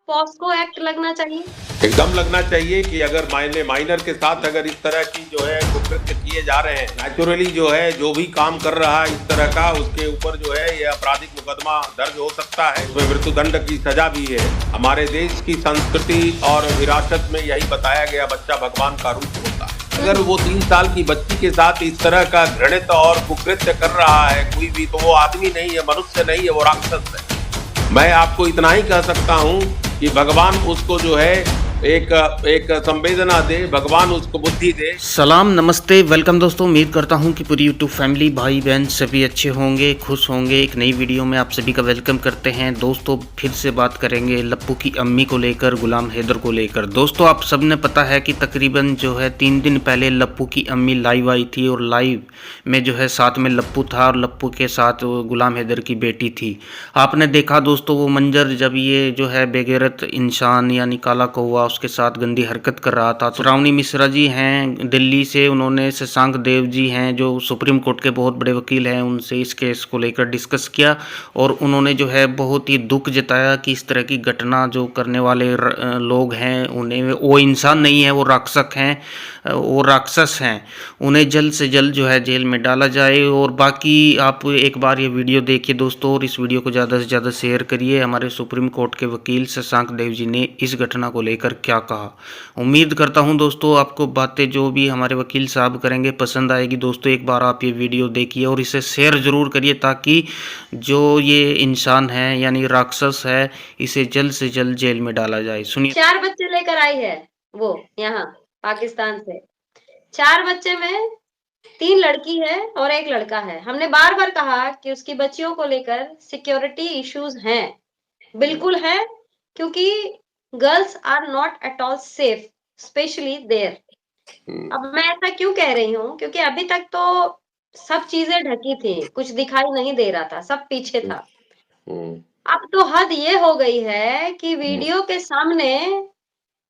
POCSO act लगना चाहिए? एकदम लगना चाहिए कि अगर माइनर के साथ अगर इस तरह की जो है कुकृत्य किए जा रहे हैं, नेचुरली जो है जो भी काम कर रहा है इस तरह का, उसके ऊपर जो है ये आपराधिक मुकदमा दर्ज हो सकता है, उसमें मृत्युदंड की सजा भी है। हमारे देश की संस्कृति और विरासत में यही बताया गया, बच्चा भगवान का रूप होता है। अगर वो 3 साल की बच्ची के साथ इस तरह का घृणित और कुकृत्य कर रहा है कोई भी, तो वो आदमी नहीं है, मनुष्य नहीं है, वो राक्षस है। मैं आपको इतना ही कह सकता हूं कि भगवान उसको जो है एक एक संवेदना दे, भगवान उसको बुद्धि दे। सलाम, नमस्ते, वेलकम दोस्तों। उम्मीद करता हूं कि पूरी यूट्यूब फैमिली, भाई बहन सभी अच्छे होंगे, खुश होंगे। एक नई वीडियो में आप सभी का वेलकम करते हैं। दोस्तों फिर से बात करेंगे लप्पू की अम्मी को लेकर, गुलाम हैदर को लेकर। दोस्तों आप सबने पता है कि तकरीबन जो है 3 दिन पहले लप्पू की अम्मी लाइव आई थी और लाइव में जो है साथ में लप्पू था और लप्पू के साथ गुलाम हैदर की बेटी थी। आपने देखा दोस्तों वो मंजर, जब ये जो है बेगैरत इंसान यानी काला कौवा उसके साथ गंदी हरकत कर रहा था। तो श्रावणी मिश्रा जी हैं दिल्ली से, उन्होंने शशांक देव जी हैं जो सुप्रीम कोर्ट के बहुत बड़े वकील हैं, उनसे इस केस को लेकर डिस्कस किया और उन्होंने जो है बहुत ही दुख जताया कि इस तरह की घटना जो करने वाले लोग हैं उन्हें, वो इंसान नहीं है, वो राक्षस हैं, वो राक्षस हैं। उन्हें जल्द से जल्द जो है जेल में डाला जाए। और बाकी आप एक बार ये वीडियो देखिए दोस्तों, और इस वीडियो को ज़्यादा से ज़्यादा शेयर करिए। हमारे सुप्रीम कोर्ट के वकील शशांक देव जी ने इस घटना को लेकर क्या कहा। उम्मीद करता हूं दोस्तों आपको बातें जो भी हमारे वकील साहब करेंगे पसंद आएगी। दोस्तों एक बार आप ये वीडियो देखिए और इसे शेयर ज़रूर करिए ताकि जो ये इंसान है यानी राक्षस है, इसे जल्द से जल्द जेल में डाला जाए। सुनिए। 4 बच्चे लेकर आई है वो यहाँ पाकिस्तान से। 4 बच्चे में 3 लड़की है और 1 लड़का है। हमने बार-बार कहा कि उसकी बच्चियों को लेकर सिक्योरिटी इश्यूज हैं। बिल्कुल है, क्योंकि girls are not at all safe, specially there. अब मैं ऐसा क्यों कह रही हूँ? क्योंकि अभी तक तो सब चीजें ढकी थी, कुछ दिखाई नहीं दे रहा था, सब पीछे था। अब तो हद ये हो गई है कि वीडियो के सामने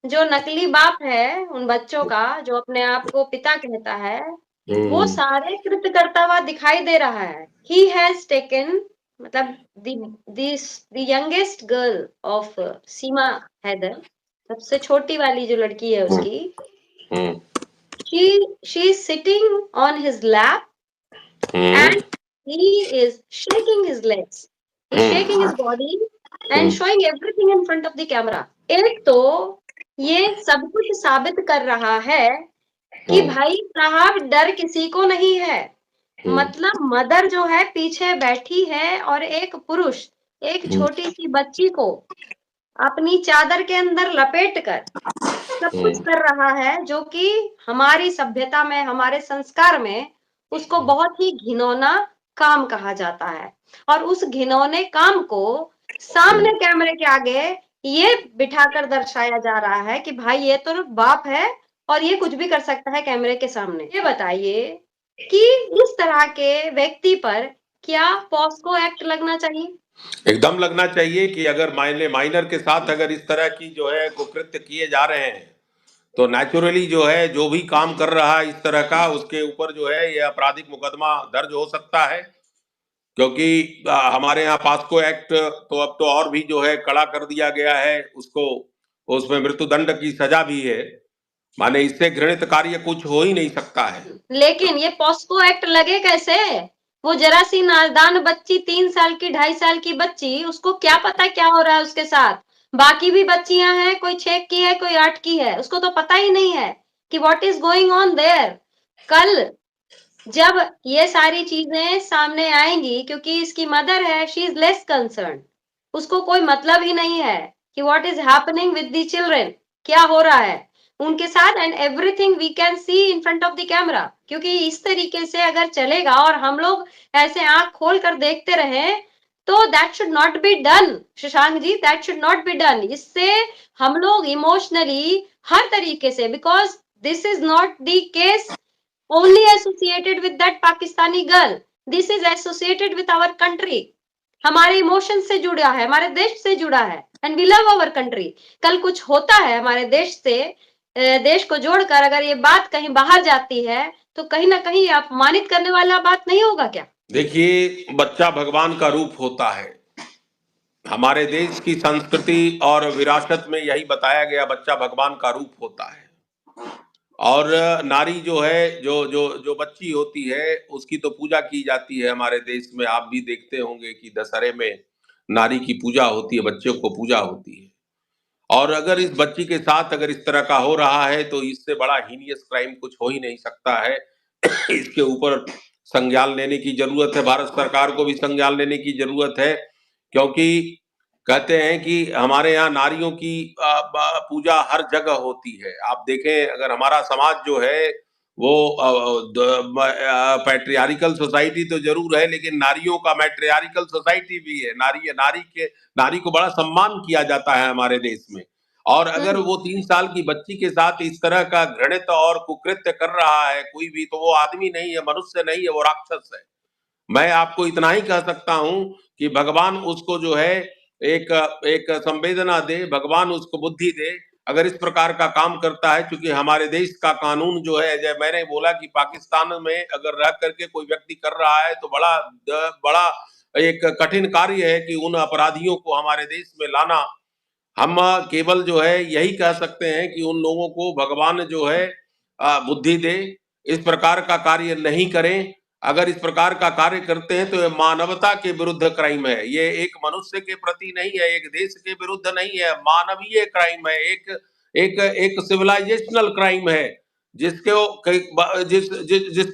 जो नकली बाप है उन बच्चों का, जो अपने आप को पिता कहता है, वो सारे कृत्य करता हुआ दिखाई दे रहा है। ही हैज टेकन, मतलब द यंगेस्ट गर्ल ऑफ सीमा हैदर, सबसे छोटी वाली जो लड़की है उसकी, she is sitting on his lap and he is shaking his legs, he's shaking his body and showing everything in front of the camera. एक तो ये सब कुछ साबित कर रहा है कि भाई साहब डर किसी को नहीं है। मतलब मदर जो है पीछे बैठी है और एक पुरुष एक छोटी सी बच्ची को अपनी चादर के अंदर लपेट कर सब कुछ कर रहा है, जो कि हमारी सभ्यता में, हमारे संस्कार में उसको बहुत ही घिनौना काम कहा जाता है। और उस घिनौने काम को सामने कैमरे के आगे ये बिठाकर दर्शाया जा रहा है कि भाई ये तो बाप है और ये कुछ भी कर सकता है कैमरे के सामने। ये बताइए कि इस तरह के व्यक्ति पर क्या पॉस्को एक्ट लगना चाहिए? एकदम लगना चाहिए कि अगर माइनर के साथ अगर इस तरह की जो है कुकृत्य किए जा रहे हैं, तो नेचुरली जो है जो भी काम कर रहा है इस तरह का, उसके ऊपर जो है ये आपराधिक मुकदमा दर्ज हो सकता है। क्योंकि हमारे यहाँ पास्को एक्ट तो अब तो और भी जो है कड़ा कर दिया गया है उसको, उसमें मृत्युदंड की सजा भी है। माने इससे घृणित कार्य कुछ हो ही नहीं सकता है। लेकिन ये पॉस्को एक्ट लगे कैसे? वो जरा सी नादान बच्ची, 3 साल की, 2.5 साल की बच्ची, उसको क्या पता क्या हो रहा है उसके साथ। बाकी भी बच्चियां हैं, कोई 6 की है, कोई 8 की है, उसको तो पता ही नहीं है कि what is going on their. कल जब ये सारी चीजें सामने आएंगी, क्योंकि इसकी मदर है, शी इज लेस कंसर्न, उसको कोई मतलब ही नहीं है कि what is happening with the children, क्या हो रहा है उनके साथ, and everything we can see in front of the camera. क्योंकि इस तरीके से अगर चलेगा और हम लोग ऐसे आंख खोल कर देखते रहे, तो that should not be done Shashank ji, that should not be done. इससे हम लोग इमोशनली हर तरीके से, because this is not the case only associated with that Pakistani girl, this is associated with our country, हमारे इमोशन से जुड़ा है, हमारे देश से जुड़ा है, and we love our country. कल कुछ होता है हमारे देश से, देश को जोड़कर अगर ये बात कहीं बाहर जाती है, तो कहीं ना कहीं अपमानित करने वाला बात नहीं होगा क्या? देखिए, बच्चा भगवान का रूप होता है। हमारे देश की संस्कृति और विरासत में यही बताया गया, बच्चा भगवान का रूप होता है। और नारी जो है, जो जो जो बच्ची होती है, उसकी तो पूजा की जाती है हमारे देश में। आप भी देखते होंगे कि दशहरे में नारी की पूजा होती है, बच्चों को पूजा होती है। और अगर इस बच्ची के साथ अगर इस तरह का हो रहा है, तो इससे बड़ा हीनियस क्राइम कुछ हो ही नहीं सकता है। इसके ऊपर संज्ञान लेने की जरूरत है, भारत सरकार को भी संज्ञान लेने की जरूरत है, क्योंकि कहते हैं कि हमारे यहाँ नारियों की पूजा हर जगह होती है। आप देखें, अगर हमारा समाज जो है वो पैट्रियार्कल सोसाइटी तो जरूर है, लेकिन नारियों का मैट्रियार्कल सोसाइटी भी है। नारी को बड़ा सम्मान किया जाता है हमारे देश में। और अगर वो 3 साल की बच्ची के साथ इस तरह का घृणित और कुकृत्य कर रहा है कोई भी, तो वो आदमी नहीं है, मनुष्य नहीं है, वो राक्षस है। मैं आपको इतना ही कह सकता हूं कि भगवान उसको जो है एक एक संवेदना दे, भगवान उसको बुद्धि दे। अगर इस प्रकार का काम करता है, क्योंकि हमारे देश का कानून जो है, जब मैंने बोला कि पाकिस्तान में अगर रह करके कोई व्यक्ति कर रहा है, तो बड़ा एक कठिन कार्य है कि उन अपराधियों को हमारे देश में लाना। हम केवल जो है यही कह सकते हैं कि उन लोगों को भगवान जो है बुद्धि दे, इस प्रकार का कार्य नहीं करें। अगर इस प्रकार का कार्य करते हैं तो ये मानवता के विरुद्ध क्राइम है। ये एक मनुष्य के प्रति नहीं है, एक देश के विरुद्ध नहीं है, मानवीय क्राइम है, एक एक सिविलाइजेशनल क्राइम है, जिसकी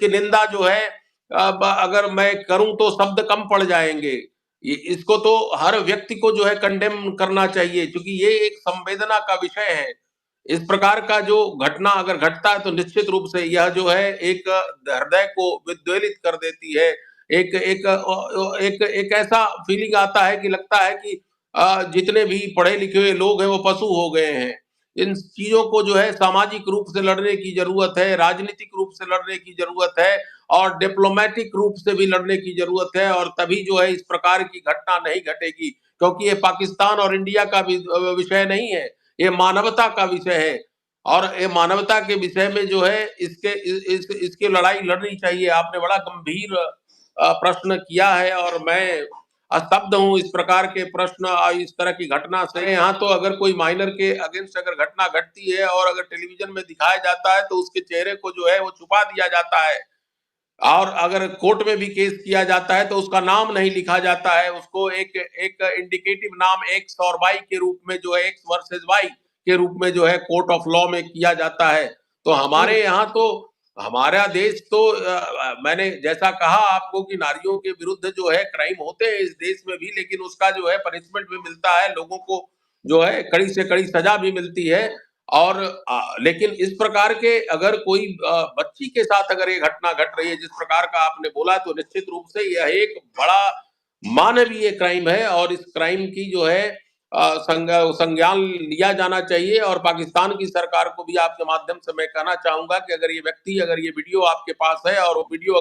निंदा जो है अगर मैं करूं तो शब्द कम पड़ जाएंगे। इसको तो हर व्यक्ति को जो है कंडेम करना चाहिए, क्योंकि ये एक संवेदना का विषय है। इस प्रकार का जो घटना अगर घटता है, तो निश्चित रूप से यह जो है एक हृदय को विद्वेलित कर देती है। एक ऐसा फीलिंग आता है कि लगता है कि जितने भी पढ़े लिखे हुए लोग हैं वो पशु हो गए हैं। इन चीजों को जो है सामाजिक रूप से लड़ने की जरूरत है, राजनीतिक रूप से लड़ने की जरूरत है, और डिप्लोमेटिक रूप से भी लड़ने की जरूरत है। और तभी जो है इस प्रकार की घटना नहीं घटेगी, क्योंकि ये पाकिस्तान और इंडिया का विषय नहीं है, ये मानवता का विषय है। और ये मानवता के विषय में जो है इसकी लड़ाई लड़नी चाहिए। आपने बड़ा गंभीर प्रश्न किया है, और मैं स्तब्ध हूँ इस प्रकार के प्रश्न और इस तरह की घटना से। यहाँ तो अगर कोई माइनर के अगेंस्ट अगर घटना घटती है और अगर टेलीविजन में दिखाया जाता है, तो उसके चेहरे को जो है वो छुपा दिया जाता है। और अगर कोर्ट में भी केस किया जाता है, तो उसका नाम नहीं लिखा जाता है, उसको एक एक इंडिकेटिव नाम एक्स और वाई के रूप में, जो है एक्स वर्सेस वाई के रूप में जो है कोर्ट ऑफ लॉ में किया जाता है। तो हमारे यहाँ तो हमारा देश तो मैंने जैसा कहा आपको कि नारियों के विरुद्ध जो है क्राइम होते हैं इस देश में भी, लेकिन उसका जो है पनिशमेंट भी मिलता है, लोगों को जो है कड़ी से कड़ी सजा भी मिलती है। और लेकिन इस प्रकार के अगर कोई बच्ची के साथ अगर ये घटना घट रही है जिस प्रकार का आपने बोला, तो निश्चित रूप से यह एक बड़ा मानवीय क्राइम है, और इस क्राइम की जो है संज्ञान लिया जाना चाहिए। और पाकिस्तान की सरकार को भी आपके माध्यम से मैं कहना चाहूंगा कि अगर ये व्यक्ति, अगर ये वीडियो आपके पास है और वो वीडियो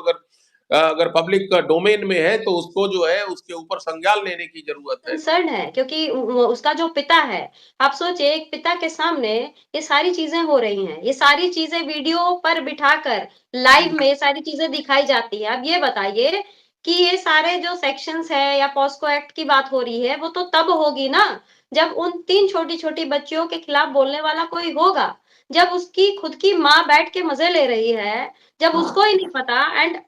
अगर पब्लिक डोमेन में है, तो उसको जो है उसके ऊपर संज्ञान लेने की जरूरत है। कंसर्न है, क्योंकि उसका जो पिता है, आप सोचिए एक पिता के सामने ये सारी चीजें हो रही हैं, ये सारी चीजें वीडियो पर बिठाकर लाइव में ये सारी चीजें दिखाई जाती है। अब ये बताइए कि ये सारे जो सेक्शंस है या पॉस्को एक्ट की बात हो रही है, वो तो तब होगी ना जब उन 3 छोटी-छोटी बच्चियों के खिलाफ बोलने वाला कोई होगा। जब उसकी खुद की माँ बैठ के मजे ले रही है, जब उसको ही नहीं पता। एंड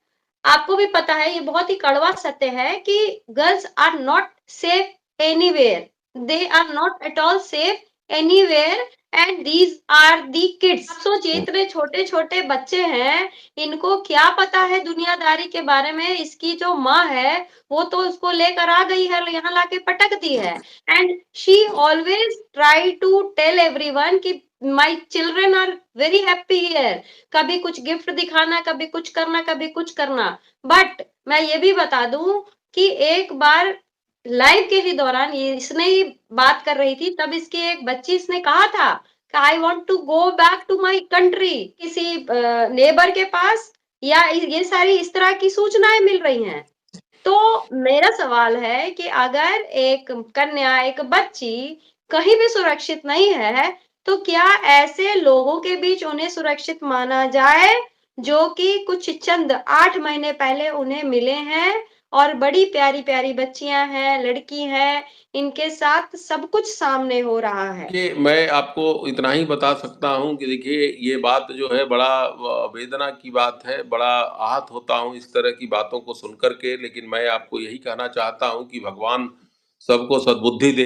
आपको भी पता है, ये बहुत ही कड़वा सत्य है कि girls are not safe anywhere, they are not at all safe anywhere, and these are the kids. सोचिए इतने छोटे छोटे बच्चे हैं, इनको क्या पता है दुनियादारी के बारे में। इसकी जो माँ है वो तो उसको लेकर आ गई है, यहाँ लाके पटक दी है। And she always try to tell everyone कि my children are very happy here, कभी कुछ गिफ्ट दिखाना, कभी कुछ करना, कभी कुछ करना। बट मैं ये भी बता दूं कि एक बार लाइव के ही दौरान ये इसने ही बात कर रही थी, तब इसकी एक बच्ची इसने कहा था कि I want to go back to my country, किसी नेबर के पास, या ये सारी इस तरह की सूचनाएं मिल रही हैं। तो मेरा सवाल है कि अगर एक कन्या, एक बच्ची कहीं भी सुरक्षित नहीं है, तो क्या ऐसे लोगों के बीच उन्हें सुरक्षित माना जाए जो कि कुछ चंद 8 महीने पहले उन्हें मिले हैं और बड़ी प्यारी-प्यारी बच्चियाँ हैं, लड़की है, इनके साथ सब कुछ सामने हो रहा है। देखिए, मैं आपको इतना ही बता सकता हूँ कि देखिए, ये बात जो है बड़ा वेदना की बात है, बड़ा आहत होता हूँ इस तरह की बातों को सुन कर के, लेकिन मैं आपको यही कहना चाहता हूँ कि भगवान सबको सद्बुद्धि दे।